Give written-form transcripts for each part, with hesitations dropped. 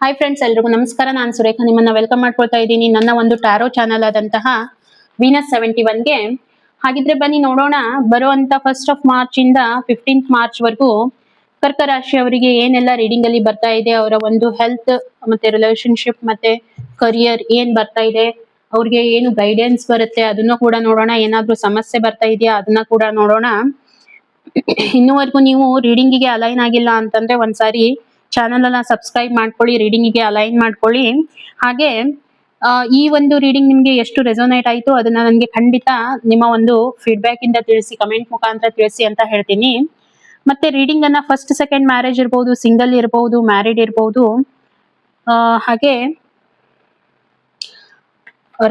Hi friends, ಎಲ್ರಿಗೂ ನಮಸ್ಕಾರ. ನಾನು ಸುರೇಖಾ ನಿಮ್ಮನ್ನ ವೆಲ್ಕಮ್ ಮಾಡ್ಕೊಳ್ತಾ ಇದ್ದೀನಿ ನನ್ನ ಒಂದು ಟ್ಯಾರೋ ಚಾನಲ್ ಆದಂತಹ ವೀನಸ್ 71ಗೆ. ಹಾಗಿದ್ರೆ ಬನ್ನಿ ನೋಡೋಣ, ಬರುವಂತ 1st of March ಇಂದ 15th March ವರೆಗೂ ಕರ್ಕ ರಾಶಿಯವರಿಗೆ ಏನೆಲ್ಲ ರೀಡಿಂಗ್ ಅಲ್ಲಿ ಬರ್ತಾ ಇದೆ, ಅವರ ಒಂದು ಹೆಲ್ತ್ ಮತ್ತೆ ರಿಲೇಶನ್ಶಿಪ್ ಮತ್ತೆ ಕರಿಯರ್ ಏನ್ ಬರ್ತಾ ಇದೆ, ಅವ್ರಿಗೆ ಏನು ಗೈಡೆನ್ಸ್ ಬರುತ್ತೆ ಅದನ್ನ ಕೂಡ ನೋಡೋಣ. ಏನಾದ್ರೂ ಸಮಸ್ಯೆ ಬರ್ತಾ ಇದೆಯಾ ಅದನ್ನ ಕೂಡ ನೋಡೋಣ. ಇನ್ನುವರೆಗೂ ನೀವು ರೀಡಿಂಗಿಗೆ ಅಲೈನ್ ಆಗಿಲ್ಲ ಅಂತಂದ್ರೆ ಒಂದ್ಸಾರಿ ಚಾನಲ್ ಅನ್ನ ಸಬ್ಸ್ಕ್ರೈಬ್ ಮಾಡ್ಕೊಳ್ಳಿ, ರೀಡಿಂಗಿಗೆ ಅಲೈನ್ ಮಾಡ್ಕೊಳ್ಳಿ. ಹಾಗೆ ಈ ಒಂದು ರೀಡಿಂಗ್ ನಿಮ್ಗೆ ಎಷ್ಟು ರೆಸೋನೇಟ್ ಆಯ್ತು ಅದನ್ನ ನನಗೆ ಖಂಡಿತ ನಿಮ್ಮ ಒಂದು ಫೀಡ್ಬ್ಯಾಕ್ ಇಂದ ತಿಳಿಸಿ, ಕಮೆಂಟ್ ಮುಖಾಂತರ ತಿಳಿಸಿ ಅಂತ ಹೇಳ್ತೀನಿ. ಮತ್ತೆ ರೀಡಿಂಗ್ ಅನ್ನ ಫಸ್ಟ್ ಸೆಕೆಂಡ್ ಮ್ಯಾರೇಜ್ ಇರ್ಬೋದು, ಸಿಂಗಲ್ ಇರ್ಬೋದು, ಮ್ಯಾರಿಡ್ ಇರ್ಬೋದು, ಹಾಗೆ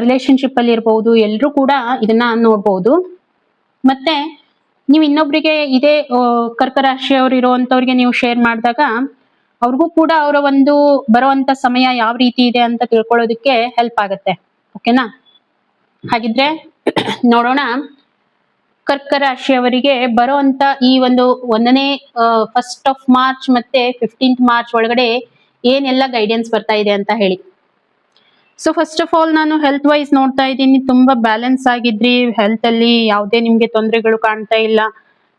ರಿಲೇಶನ್ಶಿಪ್ ಅಲ್ಲಿ ಇರ್ಬೋದು, ಎಲ್ರೂ ಕೂಡ ಇದನ್ನ ನೋಡ್ಬೋದು. ಮತ್ತೆ ನೀವು ಇನ್ನೊಬ್ರಿಗೆ ಇದೇ ಕರ್ಕ ರಾಶಿಯವರು ಇರುವಂತವ್ರಿಗೆ ನೀವು ಶೇರ್ ಮಾಡಿದಾಗ ಅವ್ರಿಗೂ ಕೂಡ ಅವರ ಒಂದು ಬರುವಂತ ಸಮಯ ಯಾವ ರೀತಿ ಇದೆ ಅಂತ ತಿಳ್ಕೊಳ್ಳೋದಕ್ಕೆ ಹೆಲ್ಪ್ ಆಗುತ್ತೆ. ಓಕೆನಾ? ಹಾಗಿದ್ರೆ ನೋಡೋಣ, ಕರ್ಕ ರಾಶಿಯವರಿಗೆ ಬರುವಂತ ಈ ಒಂದು 1st of March ಮತ್ತೆ 15th March ಒಳಗಡೆ ಏನೆಲ್ಲ ಗೈಡೆನ್ಸ್ ಬರ್ತಾ ಇದೆ ಅಂತ ಹೇಳಿ. ಸೊ ಫಸ್ಟ್ ಆಫ್ ಆಲ್ ನಾನು ಹೆಲ್ತ್ ವೈಸ್ ನೋಡ್ತಾ ಇದ್ದೀನಿ, ತುಂಬಾ ಬ್ಯಾಲೆನ್ಸ್ ಆಗಿದ್ರಿ. ಹೆಲ್ತ್ ಅಲ್ಲಿ ಯಾವುದೇ ನಿಮ್ಗೆ ತೊಂದರೆಗಳು ಕಾಣ್ತಾ ಇಲ್ಲ.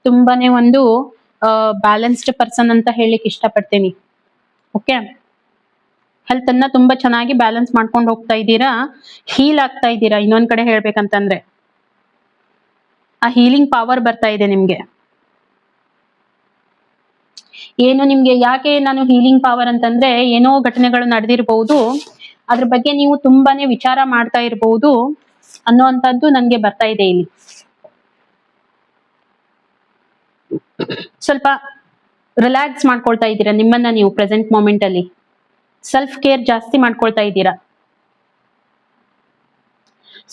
ತುಂಬಾನೇ ಒಂದು ಬ್ಯಾಲೆನ್ಸ್ಡ್ ಪರ್ಸನ್ ಅಂತ ಹೇಳಿಕ್ ಇಷ್ಟಪಡ್ತೀನಿ. ಓಕೆ, ಹೆಲ್ತ್ ಅನ್ನ ತುಂಬಾ ಚೆನ್ನಾಗಿ ಬ್ಯಾಲೆನ್ಸ್ ಮಾಡ್ಕೊಂಡು ಹೋಗ್ತಾ ಇದ್ದೀರಾ, ಹೀಲ್ ಆಗ್ತಾ ಇದ್ದೀರಾ. ಇನ್ನೊಂದ್ ಕಡೆ ಹೇಳ್ಬೇಕಂತಂದ್ರೆ ಆ ಹೀಲಿಂಗ್ ಪವರ್ ಬರ್ತಾ ಇದೆ ನಿಮ್ಗೆ. ಏನು ನಿಮ್ಗೆ ಯಾಕೆ ನಾನು ಹೀಲಿಂಗ್ ಪವರ್ ಅಂತಂದ್ರೆ, ಏನೋ ಘಟನೆಗಳು ನಡೆದಿರಬಹುದು, ಅದ್ರ ಬಗ್ಗೆ ನೀವು ತುಂಬಾನೇ ವಿಚಾರ ಮಾಡ್ತಾ ಇರಬಹುದು ಅನ್ನೋಂಥದ್ದು ನನ್ಗೆ ಬರ್ತಾ ಇದೆ ಇಲ್ಲಿ. ಸ್ವಲ್ಪ ರಿಲ್ಯಾಕ್ಸ್ ಮಾಡ್ಕೊಳ್ತಾ ಇದ್ದೀರಾ ನಿಮ್ಮನ್ನ ನೀವು. ಪ್ರೆಸೆಂಟ್ ಮೂಮೆಂಟ್ ಅಲ್ಲಿ ಸೆಲ್ಫ್ ಕೇರ್ ಜಾಸ್ತಿ ಮಾಡ್ಕೊಳ್ತಾ ಇದ್ದೀರಾ.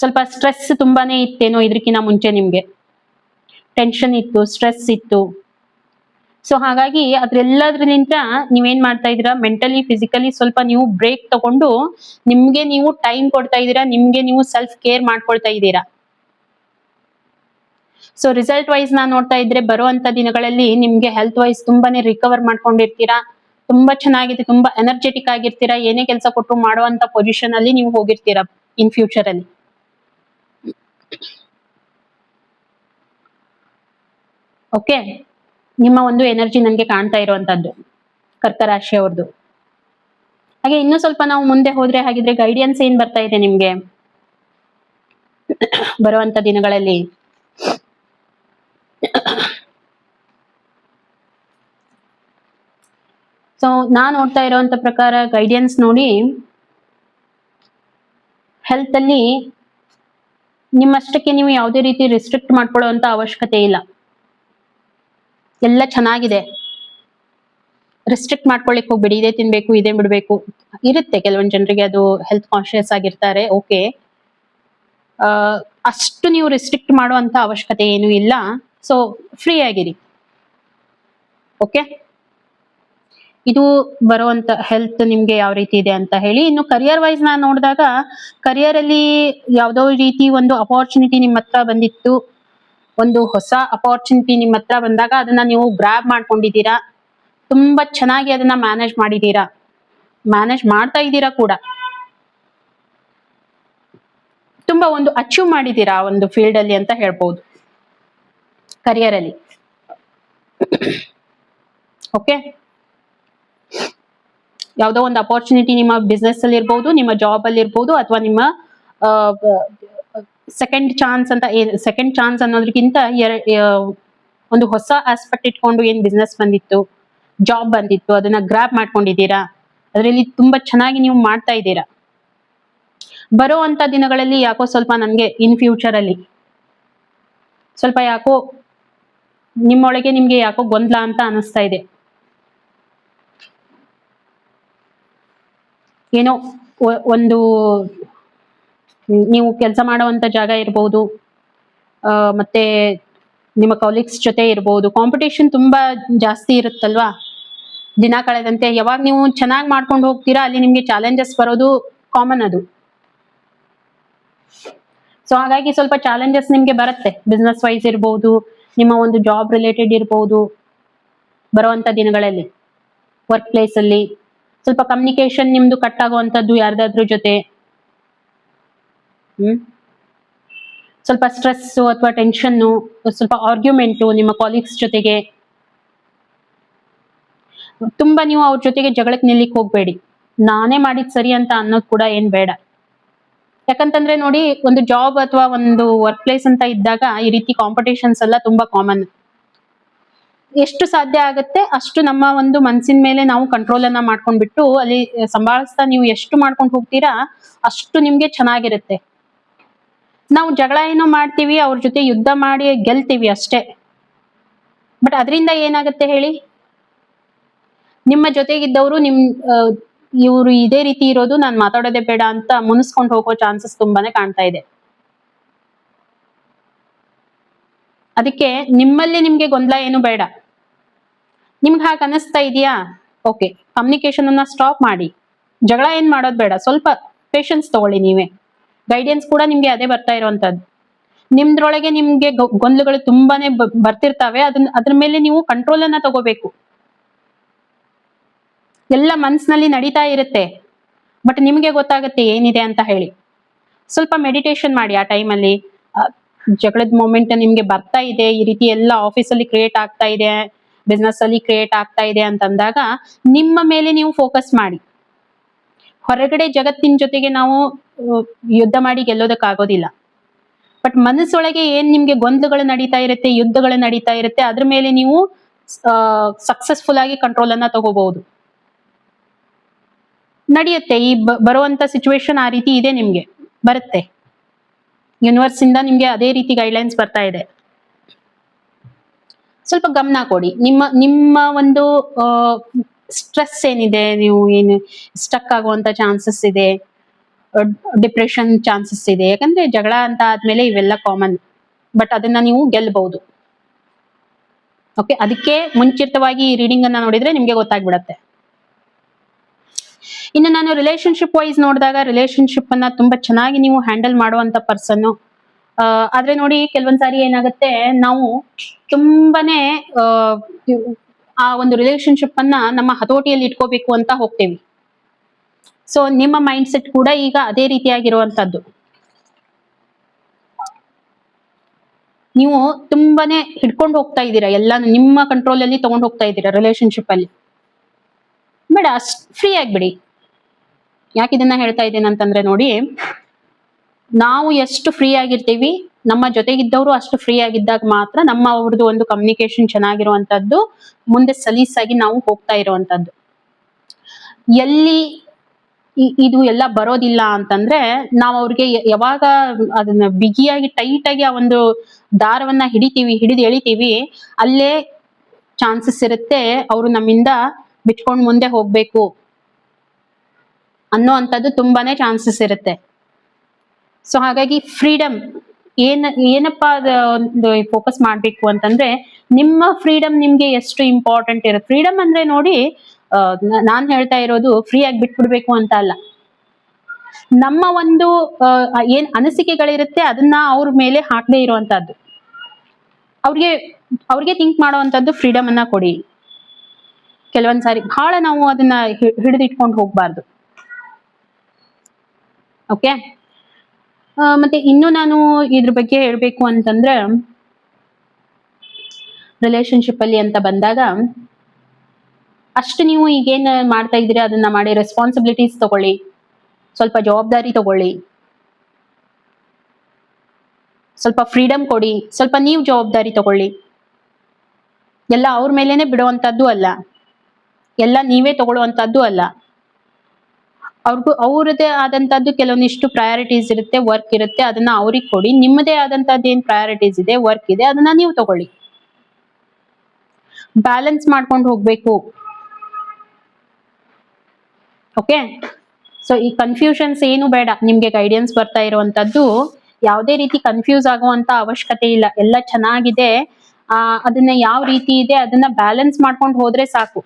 ಸ್ವಲ್ಪ ಸ್ಟ್ರೆಸ್ ತುಂಬಾನೇ ಇತ್ತೇನೋ ಇದಕ್ಕಿಂತ ಮುಂಚೆ, ನಿಮ್ಗೆ ಟೆನ್ಷನ್ ಇತ್ತು, ಸ್ಟ್ರೆಸ್ ಇತ್ತು. ಸೊ ಹಾಗಾಗಿ ಅದ್ರೆಲ್ಲದ್ರಿಂದ ನೀವೇನ್ ಮಾಡ್ತಾ ಇದ್ದೀರಾ, ಮೆಂಟಲಿ ಫಿಸಿಕಲಿ ಸ್ವಲ್ಪ ನೀವು ಬ್ರೇಕ್ ತಗೊಂಡು ನಿಮ್ಗೆ ನೀವು ಟೈಮ್ ಕೊಡ್ತಾ ಇದ್ದೀರಾ, ನಿಮ್ಗೆ ನೀವು ಸೆಲ್ಫ್ ಕೇರ್ ಮಾಡ್ಕೊಳ್ತಾ ಇದ್ದೀರಾ. ಸೊ ರಿಸಲ್ಟ್ ವೈಸ್ ನಾನ್ ನೋಡ್ತಾ ಇದ್ರೆ ಬರುವಂತ ದಿನಗಳಲ್ಲಿ ನಿಮ್ಗೆ ಹೆಲ್ತ್ ವೈಸ್ ತುಂಬಾನೇ ರಿಕವರ್ ಮಾಡ್ಕೊಂಡಿರ್ತೀರಾ, ತುಂಬಾ ಚೆನ್ನಾಗಿದೆ, ತುಂಬಾ ಎನರ್ಜೆಟಿಕ್ ಆಗಿರ್ತೀರಾ. ಏನೇ ಕೆಲಸ ಕೊಟ್ಟರು ಮಾಡುವಂತ ಪೊಸಿಷನ್ ಅಲ್ಲಿ ನೀವು ಹೋಗಿರ್ತೀರಾ ಇನ್ ಫ್ಯೂಚರ್ ಅಲ್ಲಿ. ಓಕೆ, ನಿಮ್ಮ ಒಂದು ಎನರ್ಜಿ ನನಗೆ ಕಾಣ್ತಾ ಇರುವಂತದ್ದು ಕರ್ಕ ರಾಶಿ ಅವ್ರದ್ದು. ಹಾಗೆ ಇನ್ನು ಸ್ವಲ್ಪ ನಾವು ಮುಂದೆ ಹೋದ್ರೆ, ಹಾಗಿದ್ರೆ ಗೈಡೆನ್ಸ್ ಏನ್ ಬರ್ತಾ ಇದೆ ನಿಮ್ಗೆ ಬರುವಂತ ದಿನಗಳಲ್ಲಿ? ಸೊ ನಾನ್ ನೋಡ್ತಾ ಇರುವಂತ ಪ್ರಕಾರ ಗೈಡೆನ್ಸ್ ನೋಡಿ, ಹೆಲ್ತ್ ಅಲ್ಲಿ ನಿಮ್ಮಷ್ಟಕ್ಕೆ ನೀವು ಯಾವುದೇ ರೀತಿ ರಿಸ್ಟ್ರಿಕ್ಟ್ ಮಾಡ್ಕೊಳ್ಳುವಂತ ಅವಶ್ಯಕತೆ ಇಲ್ಲ. ಎಲ್ಲ ಚೆನ್ನಾಗಿದೆ, ರಿಸ್ಟ್ರಿಕ್ಟ್ ಮಾಡ್ಕೊಳ್ಳಿಕ್ ಹೋಗ್ಬೇಡಿ. ಇದೇ ತಿನ್ಬೇಕು, ಇದೇ ಬಿಡ್ಬೇಕು ಇರುತ್ತೆ ಕೆಲವೊಂದು ಜನರಿಗೆ, ಅದು ಹೆಲ್ತ್ ಕಾನ್ಶಿಯಸ್ ಆಗಿರ್ತಾರೆ. ಓಕೆ, ಅಷ್ಟು ನೀವು ರಿಸ್ಟ್ರಿಕ್ಟ್ ಮಾಡುವಂತ ಅವಶ್ಯಕತೆ ಏನು ಇಲ್ಲ. ಸೊ ಫ್ರೀ ಆಗಿರಿ. ಓಕೆ, ಇದು ಬರುವಂತ ಹೆಲ್ತ್ ನಿಮ್ಗೆ ಯಾವ ರೀತಿ ಇದೆ ಅಂತ ಹೇಳಿ. ಇನ್ನು ಕರಿಯರ್ ವೈಸ್ ನಾನು ನೋಡಿದಾಗ, ಕರಿಯರ್ ಅಲ್ಲಿ ಯಾವ್ದೋ ರೀತಿ ಒಂದು ಅಪಾರ್ಚುನಿಟಿ ನಿಮ್ಮ ಹತ್ರ ಬಂದಿತ್ತು, ಒಂದು ಹೊಸ ಅಪಾರ್ಚುನಿಟಿ ನಿಮ್ಮ ಹತ್ರ ಬಂದಾಗ ಅದನ್ನ ನೀವು ಗ್ರಾಬ್ ಮಾಡ್ಕೊಂಡಿದ್ದೀರಾ, ತುಂಬಾ ಚೆನ್ನಾಗಿ ಅದನ್ನ ಮ್ಯಾನೇಜ್ ಮಾಡಿದೀರಾ, ಮ್ಯಾನೇಜ್ ಮಾಡ್ತಾ ಇದ್ದೀರಾ ಕೂಡ, ತುಂಬಾ ಒಂದು ಅಚೀವ್ ಮಾಡಿದೀರಾ ಒಂದು ಫೀಲ್ಡ್ ಅಲ್ಲಿ ಅಂತ ಹೇಳ್ಬೋದು ಕರಿಯರ್ ಅಲ್ಲಿ. ಓಕೆ, ಯಾವುದೋ ಒಂದು ಅಪಾರ್ಚುನಿಟಿ ನಿಮ್ಮ ಬಿಸ್ನೆಸ್ ಅಲ್ಲಿ ಇರ್ಬೋದು, ನಿಮ್ಮ ಜಾಬ್ ಅಲ್ಲಿ ಇರ್ಬೋದು, ಅಥವಾ ನಿಮ್ಮ ಸೆಕೆಂಡ್ ಚಾನ್ಸ್ ಅಂತ ಸೆಕೆಂಡ್ ಚಾನ್ಸ್ ಅನ್ನೋದಕ್ಕಿಂತ ಒಂದು ಹೊಸ ಆಸ್ಪೆಕ್ಟ್ ಇಟ್ಕೊಂಡು ಏನ್ ಬಿಸ್ನೆಸ್ ಬಂದಿತ್ತು, ಜಾಬ್ ಬಂದಿತ್ತು, ಅದನ್ನ ಗ್ರಾಬ್ ಮಾಡ್ಕೊಂಡಿದ್ದೀರಾ. ಅದರಲ್ಲಿ ತುಂಬಾ ಚೆನ್ನಾಗಿ ನೀವು ಮಾಡ್ತಾ ಇದ್ದೀರಾ. ಬರೋ ಅಂತ ದಿನಗಳಲ್ಲಿ ಯಾಕೋ ಸ್ವಲ್ಪ ನನ್ಗೆ ಇನ್ ಫ್ಯೂಚರ್ ಅಲ್ಲಿ ಸ್ವಲ್ಪ ಯಾಕೋ ನಿಮ್ಮೊಳಗೆ ನಿಮ್ಗೆ ಯಾಕೋ ಗೊಂದಲ ಅಂತ ಅನಿಸ್ತಾ ಇದೆ. ಏನೋ ಒಂದು ನೀವು ಕೆಲಸ ಮಾಡುವಂತ ಜಾಗ ಇರ್ಬೋದು, ಮತ್ತೆ ನಿಮ್ಮ ಕಾಲೀಗ್ಸ್ ಜೊತೆ ಇರ್ಬೋದು, ಕಾಂಪಿಟೇಷನ್ ತುಂಬಾ ಜಾಸ್ತಿ ಇರುತ್ತಲ್ವಾ ದಿನ ಕಳೆದಂತೆ. ಯಾವಾಗ ನೀವು ಚೆನ್ನಾಗಿ ಮಾಡ್ಕೊಂಡು ಹೋಗ್ತೀರಾ ಅಲ್ಲಿ ನಿಮ್ಗೆ ಚಾಲೆಂಜಸ್ ಬರೋದು ಕಾಮನ್ ಅದು. ಸೊ ಹಾಗಾಗಿ ಸ್ವಲ್ಪ ಚಾಲೆಂಜಸ್ ನಿಮ್ಗೆ ಬರುತ್ತೆ, ಬಿಸ್ನೆಸ್ ವೈಸ್ ಇರ್ಬೋದು, ನಿಮ್ಮ ಒಂದು ಜಾಬ್ ರಿಲೇಟೆಡ್ ಇರ್ಬೋದು ಬರುವಂತ ದಿನಗಳಲ್ಲಿ, ವರ್ಕ್ ಪ್ಲೇಸ್ ಅಲ್ಲಿ. ಸ್ವಲ್ಪ ಕಮ್ಯುನಿಕೇಶನ್ ನಿಮ್ದು ಕಟ್ ಆಗುವಂತದ್ದು ಯಾರ್ದಾದ್ರ ಜೊತೆ. ಸ್ವಲ್ಪ ಸ್ಟ್ರೆಸ್ ಅಥವಾ ಟೆನ್ಷನ್, ಸ್ವಲ್ಪ ಆರ್ಗ್ಯುಮೆಂಟು ನಿಮ್ಮ ಕಾಲೀಗ್ಸ್ ಜೊತೆಗೆ. ತುಂಬಾ ನೀವು ಅವ್ರ ಜೊತೆಗೆ ಜಗಳಕ್ಕೆ ನಿಲ್ಲಿಕ್ ಹೋಗ್ಬೇಡಿ. ನಾನೇ ಮಾಡಿದ್ ಸರಿ ಅಂತ ಅನ್ನೋದು ಕೂಡ ಏನ್ ಬೇಡ. ಯಾಕಂತಂದ್ರೆ ನೋಡಿ, ಒಂದು ಜಾಬ್ ಅಥವಾ ಒಂದು ವರ್ಕ್ ಪ್ಲೇಸ್ ಅಂತ ಇದ್ದಾಗ ಈ ರೀತಿ ಕಾಂಪಿಟೇಷನ್ಸ್ ಎಲ್ಲ ತುಂಬಾ ಕಾಮನ್. ಎಷ್ಟು ಸಾಧ್ಯ ಆಗುತ್ತೆ ಅಷ್ಟು ನಮ್ಮ ಒಂದು ಮನಸ್ಸಿನ ಮೇಲೆ ನಾವು ಕಂಟ್ರೋಲ್ ಅನ್ನ ಮಾಡ್ಕೊಂಡ್ಬಿಟ್ಟು ಅಲ್ಲಿ ಸಂಭಾಳಿಸ್ತಾ ನೀವು ಎಷ್ಟು ಮಾಡ್ಕೊಂಡು ಹೋಗ್ತೀರಾ ಅಷ್ಟು ನಿಮ್ಗೆ ಚೆನ್ನಾಗಿರುತ್ತೆ. ನಾವು ಜಗಳ ಏನೋ ಮಾಡ್ತೀವಿ, ಅವ್ರ ಜೊತೆ ಯುದ್ಧ ಮಾಡಿ ಗೆಲ್ತೀವಿ ಅಷ್ಟೇ. ಬಟ್ ಅದರಿಂದ ಏನಾಗುತ್ತೆ ಹೇಳಿ? ನಿಮ್ಮ ಜೊತೆಗಿದ್ದವರು ಇವರು ಇದೇ ರೀತಿ ಇರೋದು, ನಾನು ಮಾತಾಡೋದೇ ಬೇಡ ಅಂತ ಮುನಿಸ್ಕೊಂಡು ಹೋಗೋ ಚಾನ್ಸಸ್ ತುಂಬಾನೇ ಕಾಣ್ತಾ ಇದೆ. ಅದಕ್ಕೆ ನಿಮ್ಮಲ್ಲಿ ನಿಮ್ಗೆ ಗೊಂದಲ ಏನು ಬೇಡ. ನಿಮ್ಗೆ ಹಾಗೆ ಅನಿಸ್ತಾ ಇದೆಯಾ? ಓಕೆ, ಕಮ್ಯುನಿಕೇಶನ್ ಅನ್ನ ಸ್ಟಾಪ್ ಮಾಡಿ. ಜಗಳ ಏನ್ ಮಾಡೋದು ಬೇಡ. ಸ್ವಲ್ಪ ಪೇಷನ್ಸ್ ತಗೊಳ್ಳಿ ನೀವೇ. ಗೈಡೆನ್ಸ್ ಕೂಡ ನಿಮ್ಗೆ ಅದೇ ಬರ್ತಾ ಇರುವಂತದ್ದು. ನಿಮ್ದ್ರೊಳಗೆ ನಿಮ್ಗೆ ಗೊಂದಲಗಳು ತುಂಬಾನೇ ಬರ್ತಿರ್ತಾವೆ. ಅದ್ರ ಮೇಲೆ ನೀವು ಕಂಟ್ರೋಲ್ ಅನ್ನ ತಗೋಬೇಕು. ಎಲ್ಲ ಮನ್ಸಿನಲ್ಲಿ ನಡೀತಾ ಇರುತ್ತೆ, ಬಟ್ ನಿಮ್ಗೆ ಗೊತ್ತಾಗುತ್ತೆ ಏನಿದೆ ಅಂತ ಹೇಳಿ. ಸ್ವಲ್ಪ ಮೆಡಿಟೇಷನ್ ಮಾಡಿ ಆ ಟೈಮಲ್ಲಿ. ಜಗಳದ ಮೂಮೆಂಟ್ ನಿಮ್ಗೆ ಬರ್ತಾ ಇದೆ, ಈ ರೀತಿ ಎಲ್ಲ ಆಫೀಸಲ್ಲಿ ಕ್ರಿಯೇಟ್ ಆಗ್ತಾ ಇದೆ, ಬಿಸ್ನೆಸ್ ಅಲ್ಲಿ ಕ್ರಿಯೇಟ್ ಆಗ್ತಾ ಇದೆ ಅಂತಂದಾಗ ನಿಮ್ಮ ಮೇಲೆ ನೀವು ಫೋಕಸ್ ಮಾಡಿ. ಹೊರಗಡೆ ಜಗತ್ತಿನ ಜೊತೆಗೆ ನಾವು ಯುದ್ಧ ಮಾಡಿ ಗೆಲ್ಲೋದಕ್ಕಾಗೋದಿಲ್ಲ. ಬಟ್ ಮನಸ್ಸೊಳಗೆ ಏನ್ ನಿಮ್ಗೆ ಗೊಂದಲಗಳು ನಡೀತಾ ಇರುತ್ತೆ, ಯುದ್ಧಗಳು ನಡೀತಾ ಇರುತ್ತೆ, ಅದ್ರ ಮೇಲೆ ನೀವು ಸಕ್ಸಸ್ಫುಲ್ ಆಗಿ ಕಂಟ್ರೋಲ್ ಅನ್ನ ತಗೋಬಹುದು. ನಡೆಯುತ್ತೆ. ಈ ಬರುವಂತ ಸಿಚುವೇಶನ್ ಆ ರೀತಿ ಇದೆ, ನಿಮ್ಗೆ ಬರುತ್ತೆ. ಯೂನಿವರ್ಸ್ ಇಂದ ನಿಮ್ಗೆ ಅದೇ ರೀತಿ ಗೈಡ್ಲೈನ್ಸ್ ಬರ್ತಾ ಇದೆ. ಸ್ವಲ್ಪ ಗಮನ ಕೊಡಿ. ನಿಮ್ಮ ಒಂದು ಸ್ಟ್ರೆಸ್ ಏನಿದೆ, ನೀವು ಏನು ಸ್ಟಕ್ ಆಗುವಂತ ಚಾನ್ಸಸ್ ಇದೆ, ಡಿಪ್ರೆಷನ್ ಚಾನ್ಸಸ್ ಇದೆ. ಯಾಕಂದ್ರೆ ಜಗಳ ಅಂತ ಆದ್ಮೇಲೆ ಇವೆಲ್ಲ ಕಾಮನ್, ಬಟ್ ಅದನ್ನ ನೀವು ಗೆಲ್ಲಬಹುದು. ಓಕೆ, ಅದಕ್ಕೆ ಮುಂಚಿತವಾಗಿ ಈ ರೀಡಿಂಗ್ ಅನ್ನ ನೋಡಿದ್ರೆ ನಿಮ್ಗೆ ಗೊತ್ತಾಗ್ಬಿಡತ್ತೆ. ಇನ್ನು ನಾನು ರಿಲೇಶನ್ಶಿಪ್ ವೈಸ್ ನೋಡಿದಾಗ, ರಿಲೇಶನ್ಶಿಪ್ ಅನ್ನ ತುಂಬಾ ಚೆನ್ನಾಗಿ ನೀವು ಹ್ಯಾಂಡಲ್ ಮಾಡುವಂತ ಪರ್ಸನ್. ಆದ್ರೆ ನೋಡಿ, ಕೆಲವೊಂದ್ಸಾರಿ ಏನಾಗುತ್ತೆ, ನಾವು ತುಂಬಾನೇ ಆ ಒಂದು ರಿಲೇಶನ್ಶಿಪ್ ಅನ್ನ ನಮ್ಮ ಹತೋಟಿಯಲ್ಲಿ ಇಟ್ಕೋಬೇಕು ಅಂತ ಹೋಗ್ತೇವಿ. ಸೊ ನಿಮ್ಮ ಮೈಂಡ್ ಸೆಟ್ ಕೂಡ ಈಗ ಅದೇ ರೀತಿಯಾಗಿರುವಂತದ್ದು. ನೀವು ತುಂಬಾನೇ ಹಿಡ್ಕೊಂಡು ಹೋಗ್ತಾ ಇದ್ದೀರಾ, ಎಲ್ಲ ನಿಮ್ಮ ಕಂಟ್ರೋಲ್ ಅಲ್ಲಿ ತಗೊಂಡು ಹೋಗ್ತಾ ಇದ್ದೀರಾ ರಿಲೇಶನ್ಶಿಪ್ ಅಲ್ಲಿ. ಬೇಡ, ಅಷ್ಟು ಫ್ರೀ ಆಗ್ಬಿಡಿ. ಯಾಕೆ ಇದನ್ನ ಹೇಳ್ತಾ ಇದ್ದೇನೆ ಅಂತಂದ್ರೆ ನೋಡಿ, ನಾವು ಎಷ್ಟು ಫ್ರೀ ಆಗಿರ್ತೀವಿ, ನಮ್ಮ ಜೊತೆಗಿದ್ದವರು ಅಷ್ಟು ಫ್ರೀ ಆಗಿದ್ದಾಗ ಮಾತ್ರ ನಮ್ಮ ಅವ್ರದ್ದು ಒಂದು ಕಮ್ಯುನಿಕೇಶನ್ ಚೆನ್ನಾಗಿರುವಂತದ್ದು, ಮುಂದೆ ಸಲೀಸಾಗಿ ನಾವು ಹೋಗ್ತಾ ಇರುವಂತದ್ದು. ಎಲ್ಲಿ ಇದು ಎಲ್ಲ ಬರೋದಿಲ್ಲ ಅಂತಂದ್ರೆ, ನಾವು ಅವ್ರಿಗೆ ಯಾವಾಗ ಅದನ್ನ ಬಿಗಿಯಾಗಿ ಟೈಟ್ ಆಗಿ ಆ ಒಂದು ದಾರವನ್ನ ಹಿಡಿದು ಎಳಿತೀವಿ, ಅಲ್ಲೇ ಚಾನ್ಸಸ್ ಇರುತ್ತೆ ಅವರು ನಮ್ಮಿಂದ ಬಿಟ್ಕೊಂಡು ಮುಂದೆ ಹೋಗ್ಬೇಕು ಅನ್ನೋ ಅಂತದ್ದು ತುಂಬಾನೇ ಚಾನ್ಸಸ್ ಇರುತ್ತೆ. ಸೊ ಹಾಗಾಗಿ ಫ್ರೀಡಮ್ ಏನಪ್ಪಾ ಒಂದು ಫೋಕಸ್ ಮಾಡ್ಬೇಕು ಅಂತಂದ್ರೆ, ನಿಮ್ಮ ಫ್ರೀಡಮ್ ನಿಮ್ಗೆ ಎಷ್ಟು ಇಂಪಾರ್ಟೆಂಟ್ ಇರುತ್ತೆ. ಫ್ರೀಡಮ್ ಅಂದ್ರೆ ನೋಡಿ, ನಾನ್ ಹೇಳ್ತಾ ಇರೋದು ಫ್ರೀ ಆಗಿ ಬಿಟ್ಬಿಡ್ಬೇಕು ಅಂತ ಅಲ್ಲ. ನಮ್ಮ ಒಂದು ಏನ್ ಅನಿಸಿಕೆಗಳಿರುತ್ತೆ ಅದನ್ನ ಅವ್ರ ಮೇಲೆ ಹಾಕದೇ ಇರುವಂತದ್ದು. ಅವ್ರಿಗೆ ಥಿಂಕ್ ಮಾಡುವಂತದ್ದು ಫ್ರೀಡಮ್ ಅನ್ನ ಕೊಡಿ. ಕೆಲವೊಂದ್ಸಾರಿ ಬಹಳ ನಾವು ಅದನ್ನ ಹಿಡಿದಿಟ್ಕೊಂಡು ಹೋಗ್ಬಾರ್ದು. ಓಕೆ, ಮತ್ತೆ ಇನ್ನು ನಾನು ಇದ್ರ ಬಗ್ಗೆ ಹೇಳ್ಬೇಕು ಅಂತಂದ್ರೆ, ರಿಲೇಶನ್ಶಿಪ್ ಅಲ್ಲಿ ಅಂತ ಬಂದಾಗ ಅಷ್ಟು ನೀವು ಈಗೇನ್ ಮಾಡ್ತಾ ಇದ್ದೀರಾ ಅದನ್ನ ಮಾಡಿ. ರೆಸ್ಪಾನ್ಸಿಬಿಲಿಟೀಸ್ ತಗೊಳ್ಳಿ, ಸ್ವಲ್ಪ ಜವಾಬ್ದಾರಿ ತಗೊಳ್ಳಿ, ಸ್ವಲ್ಪ ಫ್ರೀಡಮ್ ಕೊಡಿ, ಸ್ವಲ್ಪ ನೀವು ಜವಾಬ್ದಾರಿ ತಗೊಳ್ಳಿ. ಎಲ್ಲ ಅವ್ರ ಮೇಲೇನೆ ಬಿಡುವಂತದ್ದು ಅಲ್ಲ, ಎಲ್ಲ ನೀವೇ ತಗೊಳ್ಳುವಂತದ್ದು ಅಲ್ಲ. ಅವ್ರದೇ ಆದಂತದ್ದು ಕೆಲವೊಂದಿಷ್ಟು ಪ್ರಯಾರಿಟೀಸ್ ಇರುತ್ತೆ, ವರ್ಕ್ ಇರುತ್ತೆ, ಅದನ್ನ ಅವ್ರಿಗೆ ಕೊಡಿ. ನಿಮ್ಮದೇ ಆದಂತದ್ದು ಏನ್ ಪ್ರಯಾರಿಟೀಸ್ ಇದೆ, ವರ್ಕ್ ಇದೆ, ಅದನ್ನ ನೀವು ತಗೊಳ್ಳಿ. ಬ್ಯಾಲೆನ್ಸ್ ಮಾಡ್ಕೊಂಡು ಹೋಗ್ಬೇಕು. ಓಕೆ, ಸೊ ಈ ಕನ್ಫ್ಯೂಷನ್ಸ್ ಏನು ಬೇಡ. ನಿಮ್ಗೆ ಗೈಡೆನ್ಸ್ ಬರ್ತಾ ಇರುವಂತದ್ದು ಯಾವುದೇ ರೀತಿ ಕನ್ಫ್ಯೂಸ್ ಆಗುವಂತ ಅವಶ್ಯಕತೆ ಇಲ್ಲ. ಎಲ್ಲ ಚೆನ್ನಾಗಿದೆ, ಅದನ್ನ ಯಾವ ರೀತಿ ಇದೆ ಅದನ್ನ ಬ್ಯಾಲೆನ್ಸ್ ಮಾಡ್ಕೊಂಡು ಹೋದ್ರೆ ಸಾಕು.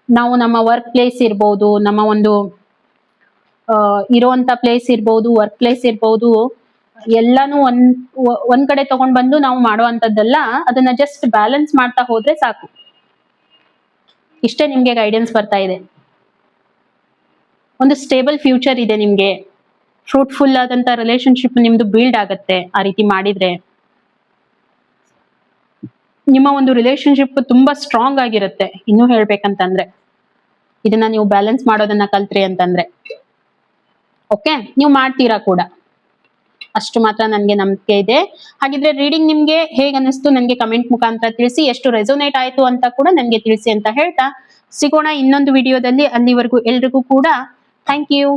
ನಾವು ನಮ್ಮ ವರ್ಕ್ ಪ್ಲೇಸ್ ಇರ್ಬೋದು, ನಮ್ಮ ಒಂದು ಇರುವಂತ ಪ್ಲೇಸ್ ಇರ್ಬೋದು, ವರ್ಕ್ ಪ್ಲೇಸ್ ಇರ್ಬೋದು, ಎಲ್ಲಾನು ಒಂದ್ ಕಡೆ ತಗೊಂಡ್ ಬಂದು ನಾವು ಮಾಡುವಂತದ್ದಲ್ಲ. ಅದನ್ನ ಜಸ್ಟ್ ಬ್ಯಾಲೆನ್ಸ್ ಮಾಡ್ತಾ ಹೋದ್ರೆ ಸಾಕು. ಇಷ್ಟೇ ನಿಮ್ಗೆ ಗೈಡೆನ್ಸ್ ಬರ್ತಾ ಇದೆ. ಒಂದು ಸ್ಟೇಬಲ್ ಫ್ಯೂಚರ್ ಇದೆ ನಿಮ್ಗೆ. ಫ್ರೂಟ್ಫುಲ್ ಆದಂತ ರಿಲೇಶನ್ಶಿಪ್ ನಿಮ್ದು ಬಿಲ್ಡ್ ಆಗತ್ತೆ ಆ ರೀತಿ ಮಾಡಿದ್ರೆ. ನಿಮ್ಮ ಒಂದು ರಿಲೇಶನ್ಶಿಪ್ ತುಂಬಾ ಸ್ಟ್ರಾಂಗ್ ಆಗಿರುತ್ತೆ. ಇನ್ನೂ ಹೇಳ್ಬೇಕಂತಂದ್ರೆ ಇದನ್ನ ನೀವು ಬ್ಯಾಲೆನ್ಸ್ ಮಾಡೋದನ್ನ ಕಲ್ತ್ರಿ ಅಂತಂದ್ರೆ. ಓಕೆ, ನೀವು ಮಾಡ್ತೀರಾ ಕೂಡ, ಅಷ್ಟು ಮಾತ್ರ ನನ್ಗೆ ನಂಬಿಕೆ ಇದೆ. ಹಾಗಿದ್ರೆ ರೀಡಿಂಗ್ ನಿಮ್ಗೆ ಹೇಗ್ ಅನಿಸ್ತು ನನ್ಗೆ ಕಮೆಂಟ್ ಮುಖಾಂತರ ತಿಳಿಸಿ. ಎಷ್ಟು ರೆಸೋನೇಟ್ ಆಯ್ತು ಅಂತ ಕೂಡ ನನ್ಗೆ ತಿಳಿಸಿ ಅಂತ ಹೇಳ್ತಾ ಸಿಗೋಣ ಇನ್ನೊಂದು ವಿಡಿಯೋದಲ್ಲಿ. ಅಲ್ಲಿವರೆಗೂ ಎಲ್ರಿಗೂ ಕೂಡ ಥ್ಯಾಂಕ್ ಯು.